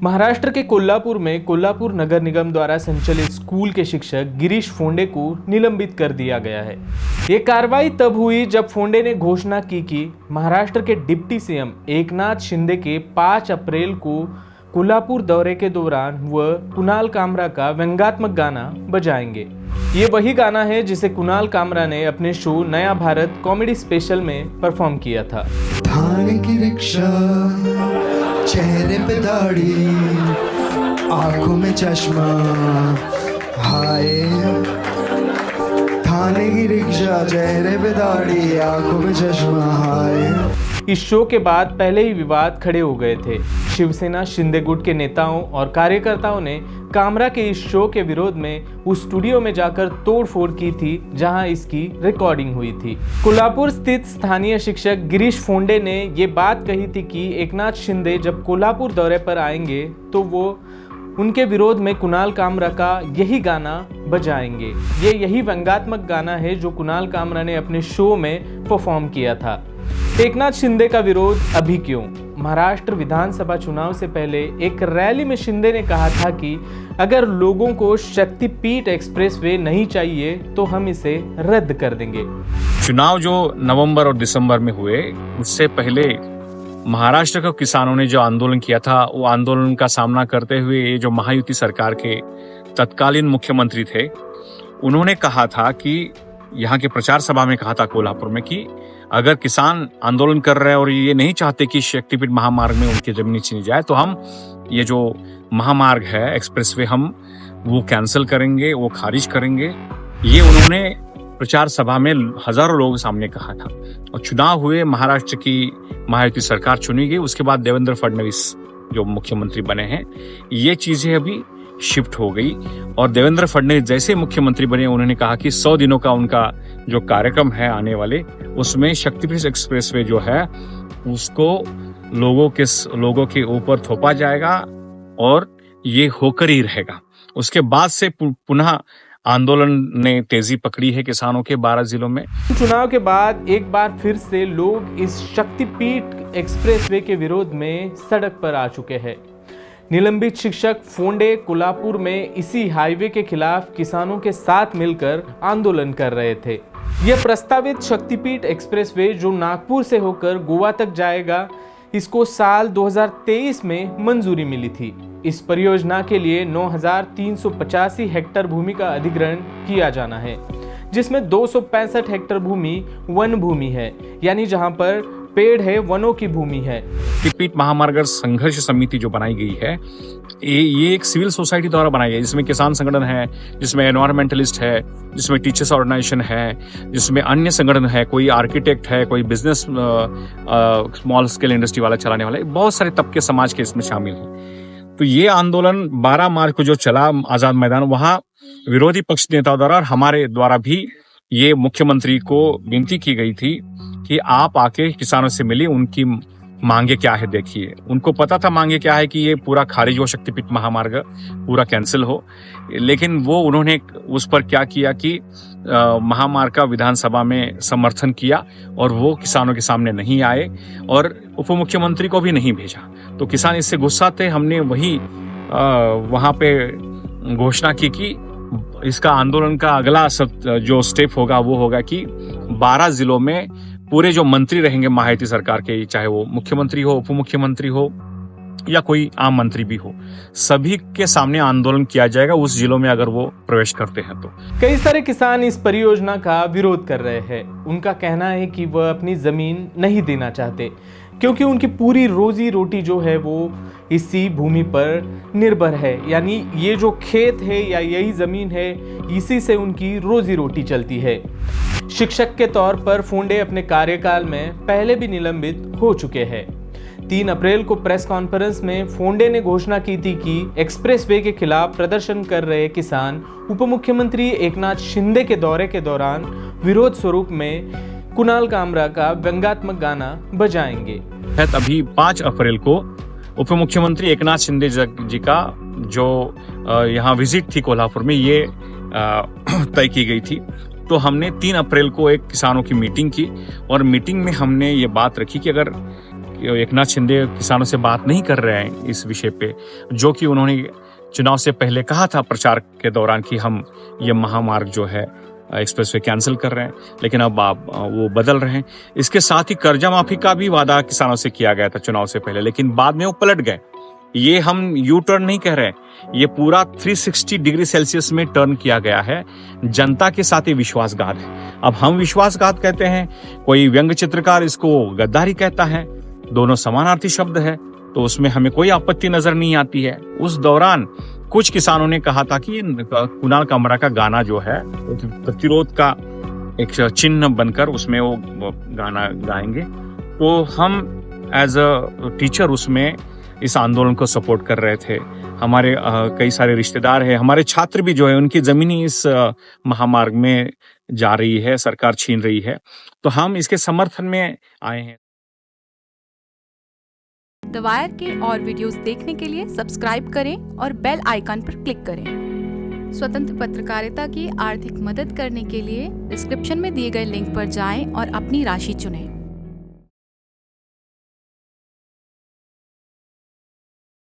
महाराष्ट्र के कोल्हापुर में कोल्हापुर नगर निगम द्वारा संचालित स्कूल के शिक्षक गिरीश फोंडे को निलंबित कर दिया गया है। ये कार्रवाई तब हुई जब फोंडे ने घोषणा की कि महाराष्ट्र के डिप्टी सीएम एकनाथ शिंदे के 5 अप्रैल को कोल्हापुर दौरे के दौरान वह कुणाल कामरा का व्यंग्यात्मक गाना बजाएंगे। ये वही गाना है जिसे कुणाल कामरा ने अपने शो नया भारत कॉमेडी स्पेशल में परफॉर्म किया था। थाने की रिक्शा, चेहरे पे दाढ़ी, आंखों में चश्मा, हाय। थाने की रिक्शा, चेहरे पे दाढ़ी, आंखों में चश्मा, हाय। इस शो के बाद पहले ही विवाद खड़े हो गए थे। शिवसेना शिंदे गुट के नेताओं और कार्यकर्ताओं ने कामरा के इस शो के विरोध में उस स्टूडियो में जाकर तोड़फोड़ की थी जहां इसकी रिकॉर्डिंग हुई थी। कोल्हापुर स्थित स्थानीय शिक्षक गिरीश फोंडे ने ये बात कही थी कि एकनाथ शिंदे जब कोल्हापुर दौरे पर आएंगे तो वो उनके विरोध में कुणाल कामरा का यही गाना बजाएंगे। यही व्यंग्यात्मक गाना है जो कुणाल कामरा ने अपने शो में परफॉर्म किया था। एकनाथ शिंदे का विरोध अभी क्यों? महाराष्ट्र विधानसभा चुनाव से पहले एक रैली में शिंदे ने कहा था कि अगर लोगों को शक्तिपीठ एक्सप्रेसवे नहीं चाहिए तो हम इसे रद्द कर देंगे। चुनाव जो नवंबर और दिसंबर में हुए, उससे पहले महाराष्ट्र के किसानों ने जो आंदोलन किया था, वो आंदोलन का सामना करते हुए ये जो महायुति सरकार के तत्कालीन मुख्यमंत्री थे, उन्होंने कहा था कि यहाँ के प्रचार सभा में कहा था कोल्हापुर में कि अगर किसान आंदोलन कर रहे हैं और ये नहीं चाहते कि शक्तिपीठ महामार्ग में उनकी जमीन छीनी जाए तो हम ये जो महामार्ग है एक्सप्रेसवे हम वो कैंसिल करेंगे, वो खारिज करेंगे। ये उन्होंने प्रचार सभा में हजारों लोगों के सामने कहा था। और चुनाव हुए, महाराष्ट्र की महायुति सरकार चुनी गई, उसके बाद देवेंद्र फडणवीस जो मुख्यमंत्री बने हैं, ये चीजें अभी शिफ्ट हो गई। और देवेंद्र फडणवीस जैसे मुख्यमंत्री बने, उन्होंने कहा कि 100 दिनों का उनका जो कार्यक्रम है आने वाले, उसमें शक्तिपीठ एक्सप्रेसवे जो है उसको लोगों के ऊपर थोपा जाएगा और ये होकर ही रहेगा। उसके बाद से पुनः आंदोलन ने तेजी पकड़ी है किसानों के 12 जिलों में। चुनाव के बाद एक बार फिर से लोग इस शक्तिपीठ एक्सप्रेसवे के विरोध में सड़क पर आ चुके हैं। निलंबित शिक्षक फोंडे कोल्हापुर में इसी हाईवे के खिलाफ किसानों के साथ मिलकर आंदोलन कर रहे थे। यह प्रस्तावित शक्तिपीठ एक्सप्रेसवे जो नागपुर से होकर गोवा तक जाएगा, इसको साल 2023 में मंजूरी मिली थी। इस परियोजना के लिए 9,385 हेक्टेयर भूमि का अधिग्रहण किया जाना है, जिसमें 265 हेक्टेयर भूमि वन भूमि है, यानी जहां पर पेड़ है, वनों की भूमि है। शक्तिपीठ महामार्ग संघर्ष समिति जो बनाई गई है, ये एक सिविल सोसाइटी द्वारा बनाई गई, जिसमें किसान संगठन है, जिसमें एनवायरमेंटलिस्ट है, जिसमें टीचर्स ऑर्गेनाइजेशन है, जिसमें अन्य संगठन है, कोई आर्किटेक्ट है, कोई बिजनेस स्मॉल स्केल इंडस्ट्री वाला चलाने वाला, बहुत सारे तबके समाज के इसमें शामिल हैं। तो ये आंदोलन 12 मार्च को जो चला आजाद मैदान, वहां विरोधी पक्ष नेताओं द्वारा और हमारे द्वारा भी ये मुख्यमंत्री को विनती की गई थी कि आप आके किसानों से मिलिए, उनकी मांगे क्या है देखिए। उनको पता था मांगे क्या है कि ये पूरा खारिज हो, शक्तिपीठ महामार्ग पूरा कैंसिल हो, लेकिन वो उन्होंने उस पर क्या किया कि महामार्ग का विधानसभा में समर्थन किया और वो किसानों के सामने नहीं आए और उप मुख्यमंत्री को भी नहीं भेजा। तो किसान इससे गुस्सा थे। हमने वही वहां पे घोषणा की कि इसका आंदोलन का अगला जो स्टेप होगा वो होगा कि 12 जिलों में पूरे जो मंत्री रहेंगे महायुति सरकार के, चाहे वो मुख्यमंत्री हो, उप मुख्यमंत्री हो या कोई आम मंत्री भी हो, सभी के सामने आंदोलन किया जाएगा उस जिलों में अगर वो प्रवेश करते हैं तो। कई सारे किसान इस परियोजना का विरोध कर रहे हैं। उनका कहना है कि वह अपनी जमीन नहीं देना चाहते क्योंकि उनकी पूरी रोजी रोटी जो है वो इसी भूमि पर निर्भर है, यानी ये जो खेत है या यही जमीन है, इसी से उनकी रोजी रोटी चलती है। शिक्षक के तौर पर फोंडे अपने कार्यकाल में पहले भी निलंबित हो चुके हैं। 3 अप्रैल को प्रेस कॉन्फ्रेंस में फोंडे ने घोषणा की थी कि एक्सप्रेसवे के खिलाफ प्रदर्शन कर रहे किसान उप मुख्यमंत्री एकनाथ शिंदे के दौरे के दौरान विरोध स्वरूप में कुणाल कामरा का व्यंग्यात्मक गाना बजाएंगे। अभी 5 अप्रैल को उप मुख्यमंत्री एकनाथ शिंदे जी का जो यहाँ विजिट थी कोल्हापुर में, ये तय की गई थी। तो हमने 3 अप्रैल को एक किसानों की मीटिंग की और मीटिंग में हमने ये बात रखी कि अगर एकनाथ शिंदे किसानों से बात नहीं कर रहे हैं इस विषय पे, जो कि उन्होंने चुनाव से पहले कहा था प्रचार के दौरान कि हम ये महामार्ग जो है एक्सप्रेसवे कैंसिल कर रहे हैं, लेकिन अब आप वो बदल रहे हैं। इसके साथ ही कर्जा माफी का भी वादा किसानों से किया गया था चुनाव से पहले, लेकिन बाद में वो पलट गए। ये हम यू टर्न नहीं कह रहे, ये पूरा 360 डिग्री सेल्सियस में टर्न किया गया है। जनता के साथ ये विश्वासघात है। अब हम विश्वासघात कहते हैं, कोई व्यंग्य चित्रकार इसको गद्दारी कहता है, दोनों समानार्थी शब्द है, तो उसमें हमें कोई आपत्ति नजर नहीं आती है। उस दौरान कुछ किसानों ने कहा था कि कुणाल कामरा का गाना जो है प्रतिरोध का एक चिन्ह बनकर उसमें वो गाना गाएंगे, तो हम एज अ टीचर उसमें इस आंदोलन को सपोर्ट कर रहे थे। हमारे कई सारे रिश्तेदार हैं, हमारे छात्र भी जो है उनकी जमीनी इस महामार्ग में जा रही है, सरकार छीन रही है, तो हम इसके समर्थन में आए हैं। द वायर के और वीडियोस देखने के लिए सब्सक्राइब करें और बेल आइकन पर क्लिक करें। स्वतंत्र पत्रकारिता की आर्थिक मदद करने के लिए डिस्क्रिप्शन में दिए गए लिंक पर जाएं और अपनी राशि चुनें।